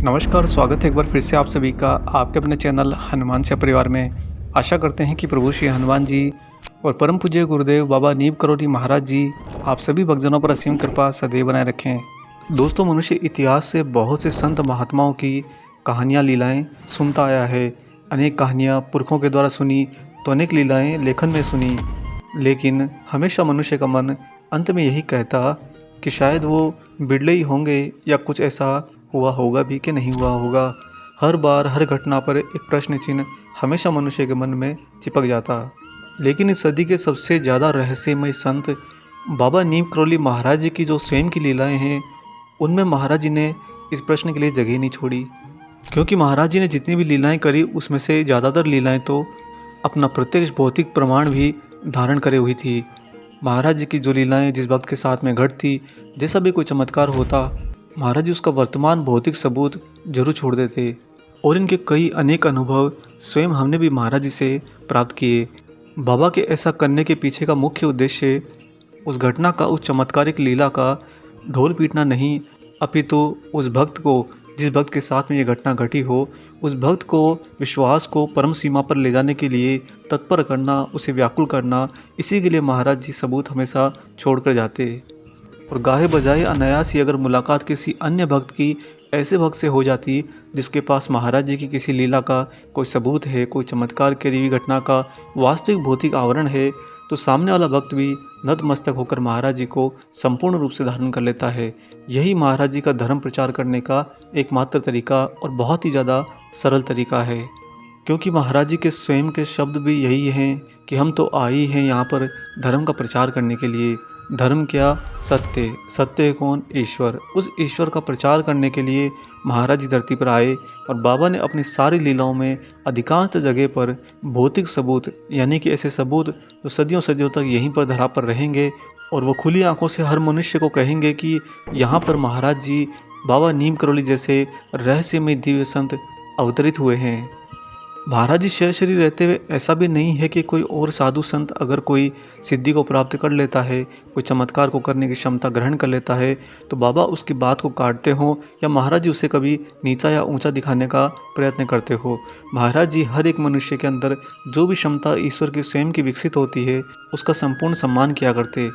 नमस्कार, स्वागत है एक बार फिर से आप सभी का आपके अपने चैनल हनुमान से परिवार में। आशा करते हैं कि प्रभु श्री हनुमान जी और परम पूज्य गुरुदेव बाबा नीम करोली महाराज जी आप सभी भक्तजनों पर असीम कृपा सदैव बनाए रखें। दोस्तों, मनुष्य इतिहास से बहुत से संत महात्माओं की कहानियाँ लीलाएं सुनता आया है। अनेक कहानियाँ पुरखों के द्वारा सुनी तो अनेक लीलाएं लेखन में सुनी, लेकिन हमेशा मनुष्य का मन अंत में यही कहता कि शायद वो बिरले ही होंगे या कुछ ऐसा हुआ होगा भी कि नहीं हुआ होगा। हर बार हर घटना पर एक प्रश्न चिन्ह हमेशा मनुष्य के मन में चिपक जाता। लेकिन इस सदी के सबसे ज़्यादा रहस्यमय संत बाबा नीम करोली महाराज जी की जो स्वयं की लीलाएं हैं, उनमें महाराज जी ने इस प्रश्न के लिए जगह नहीं छोड़ी। क्योंकि महाराज जी ने जितनी भी लीलाएं करी उसमें से ज़्यादातर लीलाएं तो अपना प्रत्यक्ष भौतिक प्रमाण भी धारण करे हुई थी। महाराज जी की जो लीलाएं जिस भक्त के साथ में घटती, जैसा भी कोई चमत्कार होता, महाराज जी उसका वर्तमान भौतिक सबूत जरूर छोड़ देते। और इनके कई अनेक अनुभव स्वयं हमने भी महाराज जी से प्राप्त किए। बाबा के ऐसा करने के पीछे का मुख्य उद्देश्य उस घटना का, उस चमत्कारिक लीला का ढोल पीटना नहीं, अपितु उस भक्त को, जिस भक्त के साथ में ये घटना घटी हो, उस भक्त को विश्वास को परम सीमा पर ले जाने के लिए तत्पर करना, उसे व्याकुल करना। इसी के लिए महाराज जी सबूत हमेशा छोड़ कर जाते। और गाहे बजाए अनायास ही अगर मुलाकात किसी अन्य भक्त की ऐसे भक्त से हो जाती जिसके पास महाराज जी की किसी लीला का कोई सबूत है, कोई चमत्कार करी हुई घटना का वास्तविक भौतिक आवरण है, तो सामने वाला भक्त भी नतमस्तक होकर महाराज जी को संपूर्ण रूप से धारण कर लेता है। यही महाराज जी का धर्म प्रचार करने का एकमात्र तरीका और बहुत ही ज़्यादा सरल तरीका है। क्योंकि महाराज जी के स्वयं के शब्द भी यही हैं कि हम तो आए हैं यहाँ पर धर्म का प्रचार करने के लिए। धर्म क्या? सत्य। सत्य कौन? ईश्वर। उस ईश्वर का प्रचार करने के लिए महाराज जी धरती पर आए। और बाबा ने अपनी सारी लीलाओं में अधिकांश जगह पर भौतिक सबूत, यानी कि ऐसे सबूत जो सदियों सदियों तक यहीं पर धरा पर रहेंगे और वो खुली आंखों से हर मनुष्य को कहेंगे कि यहाँ पर महाराज जी बाबा नीम करोली जैसे रहस्यमय दिव्य संत अवतरित हुए हैं। महाराज जी शरीर रहते हुए ऐसा भी नहीं है कि कोई और साधु संत अगर कोई सिद्धि को प्राप्त कर लेता है, कोई चमत्कार को करने की क्षमता ग्रहण कर लेता है, तो बाबा उसकी बात को काटते हों या महाराज जी उसे कभी नीचा या ऊंचा दिखाने का प्रयत्न करते हो। महाराज जी हर एक मनुष्य के अंदर जो भी क्षमता ईश्वर की स्वयं की विकसित होती है, उसका संपूर्ण सम्मान किया करते।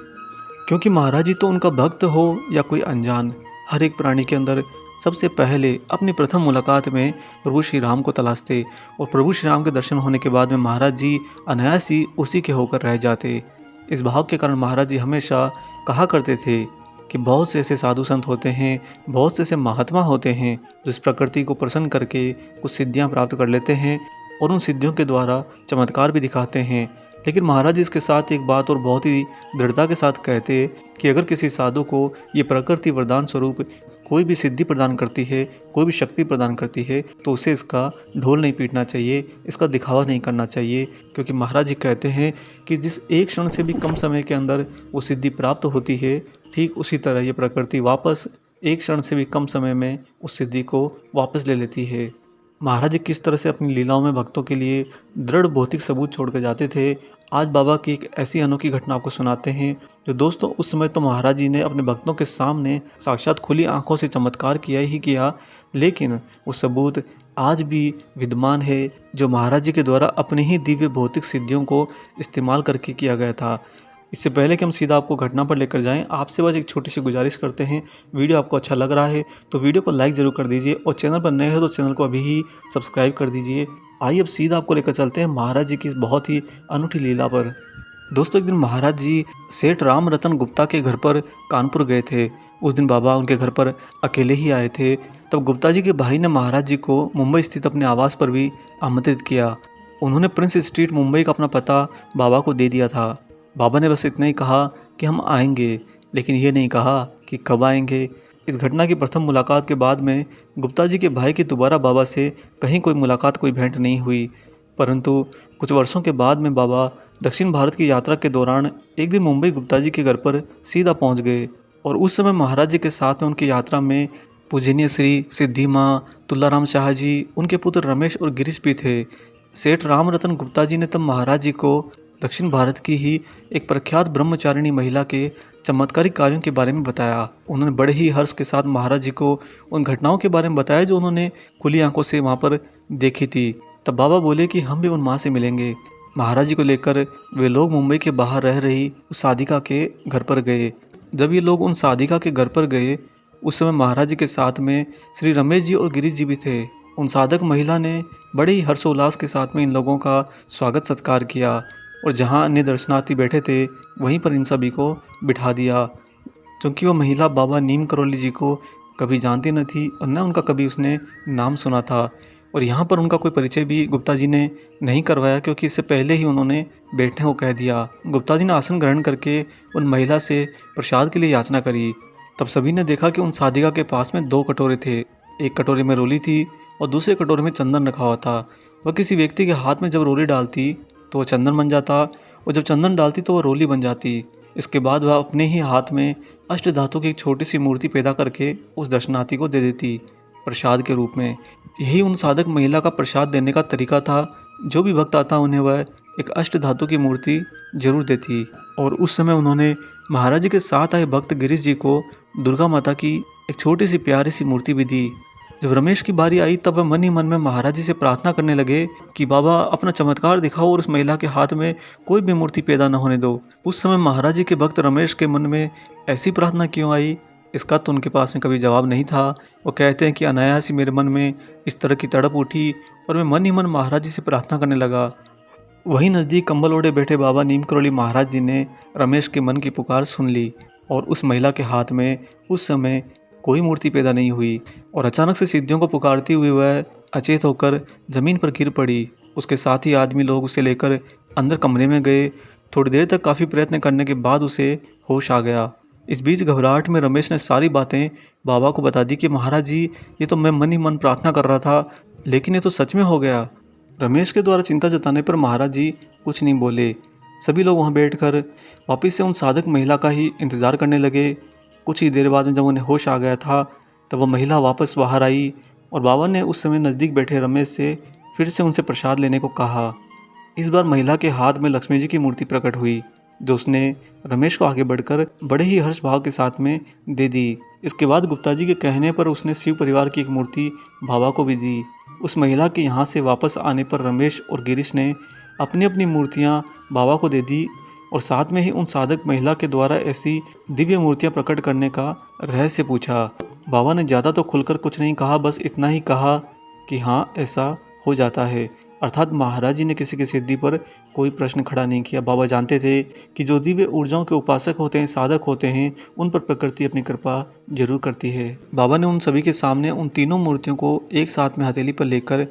क्योंकि महाराज जी तो उनका भक्त हो या कोई अनजान, हर एक प्राणी के अंदर सबसे पहले अपनी प्रथम मुलाकात में प्रभु श्री राम को तलाशते और प्रभु श्री राम के दर्शन होने के बाद में महाराज जी अनायास ही उसी के होकर रह जाते। इस भाव के कारण महाराज जी हमेशा कहा करते थे कि बहुत से ऐसे साधु संत होते हैं, बहुत से ऐसे महात्मा होते हैं जो इस प्रकृति को प्रसन्न करके कुछ सिद्धियां प्राप्त कर लेते हैं और उन सिद्धियों के द्वारा चमत्कार भी दिखाते हैं। लेकिन महाराज जी इसके साथ एक बात और बहुत ही दृढ़ता के साथ कहते कि अगर किसी साधु को ये प्रकृति वरदान स्वरूप कोई भी सिद्धि प्रदान करती है, कोई भी शक्ति प्रदान करती है, तो उसे इसका ढोल नहीं पीटना चाहिए, इसका दिखावा नहीं करना चाहिए। क्योंकि महाराज जी कहते हैं कि जिस एक क्षण से भी कम समय के अंदर वो सिद्धि प्राप्त होती है, ठीक उसी तरह ये प्रकृति वापस एक क्षण से भी कम समय में उस सिद्धि को वापस ले लेती है। महाराज जी किस तरह से अपनी लीलाओं में भक्तों के लिए दृढ़ भौतिक सबूत छोड़ कर जाते थे, आज बाबा की एक ऐसी अनोखी घटना आपको सुनाते हैं जो दोस्तों उस समय तो महाराज जी ने अपने भक्तों के सामने साक्षात खुली आंखों से चमत्कार किया ही किया, लेकिन वो सबूत आज भी विद्यमान है जो महाराज जी के द्वारा अपनी ही दिव्य भौतिक सिद्धियों को इस्तेमाल करके किया गया था। इससे पहले कि हम सीधा आपको घटना पर लेकर जाएं, आपसे बस एक छोटी सी गुजारिश करते हैं। वीडियो आपको अच्छा लग रहा है तो वीडियो को लाइक ज़रूर कर दीजिए और चैनल पर नए हो तो चैनल को अभी ही सब्सक्राइब कर दीजिए। आइए अब सीधा आपको लेकर चलते हैं महाराज जी की इस बहुत ही अनूठी लीला पर। दोस्तों, एक दिन महाराज जी सेठ राम रतन गुप्ता के घर पर कानपुर गए थे। उस दिन बाबा उनके घर पर अकेले ही आए थे। तब गुप्ता जी के भाई ने महाराज जी को मुंबई स्थित अपने आवास पर भी आमंत्रित किया। उन्होंने प्रिंस स्ट्रीट मुंबई का अपना पता बाबा को दे दिया था। बाबा ने बस इतना ही कहा कि हम आएंगे, लेकिन ये नहीं कहा कि कब आएंगे। इस घटना की प्रथम मुलाकात के बाद में गुप्ता जी के भाई की दोबारा बाबा से कहीं कोई मुलाकात, कोई भेंट नहीं हुई। परंतु कुछ वर्षों के बाद में बाबा दक्षिण भारत की यात्रा के दौरान एक दिन मुंबई गुप्ता जी के घर पर सीधा पहुंच गए। और उस समय महाराज जी के साथ में उनकी यात्रा में पूजनीय श्री सिद्धि माँ, तुलाराम शाह जी, उनके पुत्र रमेश और गिरीश भी थे। सेठ राम रतन गुप्ता जी ने तब महाराज जी को दक्षिण भारत की ही एक प्रख्यात ब्रह्मचारिणी महिला के चमत्कारिक कार्यों के बारे में बताया। उन्होंने बड़े ही हर्ष के साथ महाराज जी को उन घटनाओं के बारे में बताया जो उन्होंने खुली आंखों से वहाँ पर देखी थी। तब बाबा बोले कि हम भी उन माँ से मिलेंगे। महाराज जी को लेकर वे लोग मुंबई के बाहर रह रही उस साधिका के घर पर गए। जब ये लोग उन साधिका के घर पर गए, उस समय महाराज जी के साथ में श्री रमेश जी और गिरीश जी भी थे। उन साधक महिला ने बड़े ही हर्षोल्लास के साथ में इन लोगों का स्वागत सत्कार किया और जहाँ अन्य दर्शनार्थी बैठे थे वहीं पर इन सभी को बिठा दिया। क्योंकि वह महिला बाबा नीम करोली जी को कभी जानती न थी और न उनका कभी उसने नाम सुना था, और यहाँ पर उनका कोई परिचय भी गुप्ता जी ने नहीं करवाया, क्योंकि इससे पहले ही उन्होंने बैठने को कह दिया। गुप्ता जी ने आसन ग्रहण करके उन महिला से प्रसाद के लिए याचना करी। तब सभी ने देखा कि उन साधिका के पास में 2 कटोरे थे। एक कटोरे में रोली थी और दूसरे कटोरे में चंदन रखा हुआ था। वह किसी व्यक्ति के हाथ में जब रोली डालती तो वह चंदन बन जाता, और जब चंदन डालती तो वह रोली बन जाती। इसके बाद वह अपने ही हाथ में अष्ट धातु की एक छोटी सी मूर्ति पैदा करके उस दर्शनार्थी को दे देती प्रसाद के रूप में। यही उन साधक महिला का प्रसाद देने का तरीका था। जो भी भक्त आता उन्हें वह एक अष्ट धातु की मूर्ति जरूर देती। और उस समय उन्होंने महाराज जी के साथ आए भक्त गिरीश जी को दुर्गा माता की एक छोटी सी प्यारी सी मूर्ति भी दी। जब रमेश की बारी आई तब वह मन ही मन में महाराज जी से प्रार्थना करने लगे कि बाबा अपना चमत्कार दिखाओ और उस महिला के हाथ में कोई भी मूर्ति पैदा न होने दो। उस समय महाराज जी के भक्त रमेश के मन में ऐसी प्रार्थना क्यों आई, इसका तो उनके पास में कभी जवाब नहीं था। वो कहते हैं कि अनायास ही मेरे मन में इस तरह की तड़प उठी और मैं मन ही मन महाराज जी से प्रार्थना करने लगा। वहीं नज़दीक कंबल ओढ़े बैठे बाबा नीम करोली महाराज जी ने रमेश के मन की पुकार सुन ली और उस महिला के हाथ में उस समय कोई मूर्ति पैदा नहीं हुई, और अचानक से सिद्धियों को पुकारती हुई वह अचेत होकर जमीन पर गिर पड़ी। उसके साथ ही आदमी लोग उसे लेकर अंदर कमरे में गए। थोड़ी देर तक काफ़ी प्रयत्न करने के बाद उसे होश आ गया। इस बीच घबराहट में रमेश ने सारी बातें बाबा को बता दी कि महाराज जी, ये तो मैं मन ही मन प्रार्थना कर रहा था, लेकिन ये तो सच में हो गया। रमेश के द्वारा चिंता जताने पर महाराज जी कुछ नहीं बोले। सभी लोग वहाँ बैठकर वापस से उन साधक महिला का ही इंतज़ार करने लगे। कुछ ही देर बाद में जब उन्हें होश आ गया था तब वह महिला वापस बाहर आई और बाबा ने उस समय नज़दीक बैठे रमेश से फिर से उनसे प्रसाद लेने को कहा। इस बार महिला के हाथ में लक्ष्मी जी की मूर्ति प्रकट हुई, जो उसने रमेश को आगे बढ़कर बड़े ही हर्ष भाव के साथ में दे दी। इसके बाद गुप्ता जी के कहने पर उसने शिव परिवार की एक मूर्ति बाबा को भी दी। उस महिला के यहाँ से वापस आने पर रमेश और गिरीश ने अपनी अपनी मूर्तियाँ बाबा को दे दी और साथ में ही उन साधक महिला के द्वारा ऐसी दिव्य मूर्तियाँ प्रकट करने का रहस्य पूछा। बाबा ने ज़्यादा तो खुलकर कुछ नहीं कहा, बस इतना ही कहा कि हाँ ऐसा हो जाता है। अर्थात महाराज जी ने किसी की सिद्धि पर कोई प्रश्न खड़ा नहीं किया। बाबा जानते थे कि जो दिव्य ऊर्जाओं के उपासक होते हैं, साधक होते हैं, उन पर प्रकृति अपनी कृपा जरूर करती है। बाबा ने उन सभी के सामने उन तीनों मूर्तियों को एक साथ में हथेली पर लेकर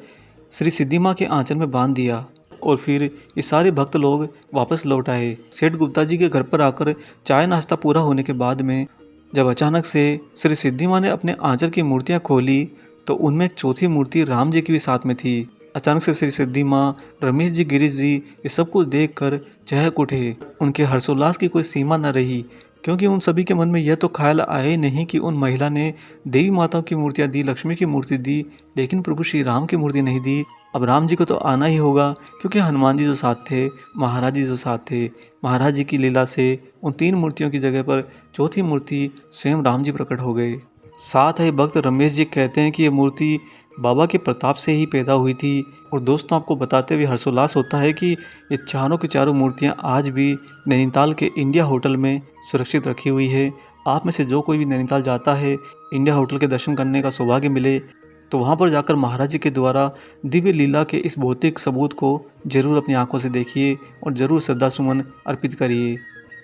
श्री सिद्धि माँ के आंचल में बांध दिया और फिर ये सारे भक्त लोग वापस लौट आए। सेठ गुप्ता जी के घर पर आकर चाय नाश्ता पूरा होने के बाद में जब अचानक से श्री सिद्धि माँ ने अपने आंचल की मूर्तियाँ खोली तो उनमें एक चौथी मूर्ति राम जी की भी साथ में थी। अचानक से श्री सिद्धि माँ, रमेश जी, गिरीश जी ये सब कुछ देख कर चहक उठे। उनके हर्षोल्लास की कोई सीमा न रही, क्योंकि उन सभी के मन में यह तो ख्याल आया ही नहीं कि उन महिला ने देवी माताओं की मूर्तियाँ दी, लक्ष्मी की मूर्ति दी, लेकिन प्रभु श्री राम की मूर्ति नहीं दी। अब राम जी को तो आना ही होगा, क्योंकि हनुमान जी जो साथ थे, महाराज जी जो साथ थे, महाराज जी की लीला से उन 3 मूर्तियों की जगह पर चौथी मूर्ति स्वयं राम जी प्रकट हो गए। साथ ही भक्त रमेश जी कहते हैं कि ये मूर्ति बाबा के प्रताप से ही पैदा हुई थी। और दोस्तों, आपको बताते हुए हर्षोल्लास होता है कि ये चारों की चारों मूर्तियाँ आज भी नैनीताल के इंडिया होटल में सुरक्षित रखी हुई है। आप में से जो कोई भी नैनीताल जाता है, इंडिया होटल के दर्शन करने का सौभाग्य मिले, तो वहाँ पर जाकर महाराज जी के द्वारा दिव्य लीला के इस भौतिक सबूत को जरूर अपनी आंखों से देखिए और ज़रूर श्रद्धा सुमन अर्पित करिए।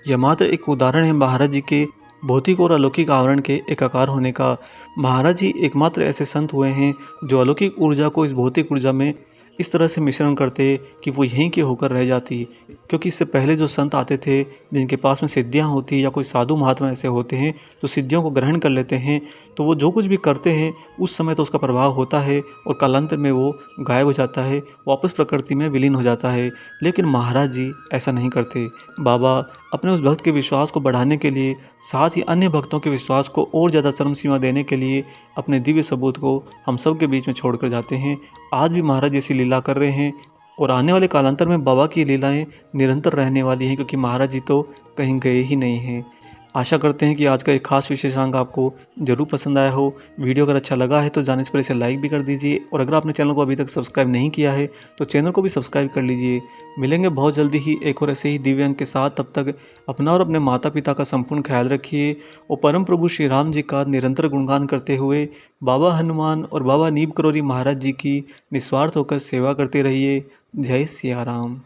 यह मात्र एक उदाहरण है महाराज जी के भौतिक और अलौकिक आवरण के एकाकार होने का। महाराज जी एकमात्र ऐसे संत हुए हैं जो अलौकिक ऊर्जा को इस भौतिक ऊर्जा में इस तरह से मिश्रण करते कि वो यहीं के होकर रह जाती। क्योंकि इससे पहले जो संत आते थे जिनके पास में सिद्धियां होती या कोई साधु महात्मा ऐसे होते हैं जो सिद्धियों को ग्रहण कर लेते हैं, तो वो जो कुछ भी करते हैं उस समय तो उसका प्रभाव होता है और कालांतर में वो गायब हो जाता है, वापस प्रकृति में विलीन हो जाता है। लेकिन महाराज जी ऐसा नहीं करते। बाबा अपने उस भक्त के विश्वास को बढ़ाने के लिए, साथ ही अन्य भक्तों के विश्वास को और ज़्यादा चरम सीमा देने के लिए अपने दिव्य सबूत को हम सब के बीच में छोड़ कर जाते हैं। आज भी महाराज ऐसी लीला कर रहे हैं और आने वाले कालांतर में बाबा की लीलाएं निरंतर रहने वाली हैं, क्योंकि महाराज जी तो कहीं गए ही नहीं हैं। आशा करते हैं कि आज का एक खास विशेषांक आपको ज़रूर पसंद आया हो। वीडियो अगर अच्छा लगा है तो जाने से पहले इसे लाइक भी कर दीजिए, और अगर आपने चैनल को अभी तक सब्सक्राइब नहीं किया है तो चैनल को भी सब्सक्राइब कर लीजिए। मिलेंगे बहुत जल्दी ही एक और ऐसे ही दिव्य अंक के साथ। तब तक अपना और अपने माता पिता का संपूर्ण ख्याल रखिए, और परम प्रभु श्री राम जी का निरंतर गुणगान करते हुए बाबा हनुमान और बाबा नीम करोली महाराज जी की निस्वार्थ होकर सेवा करते रहिए। जय सिया राम।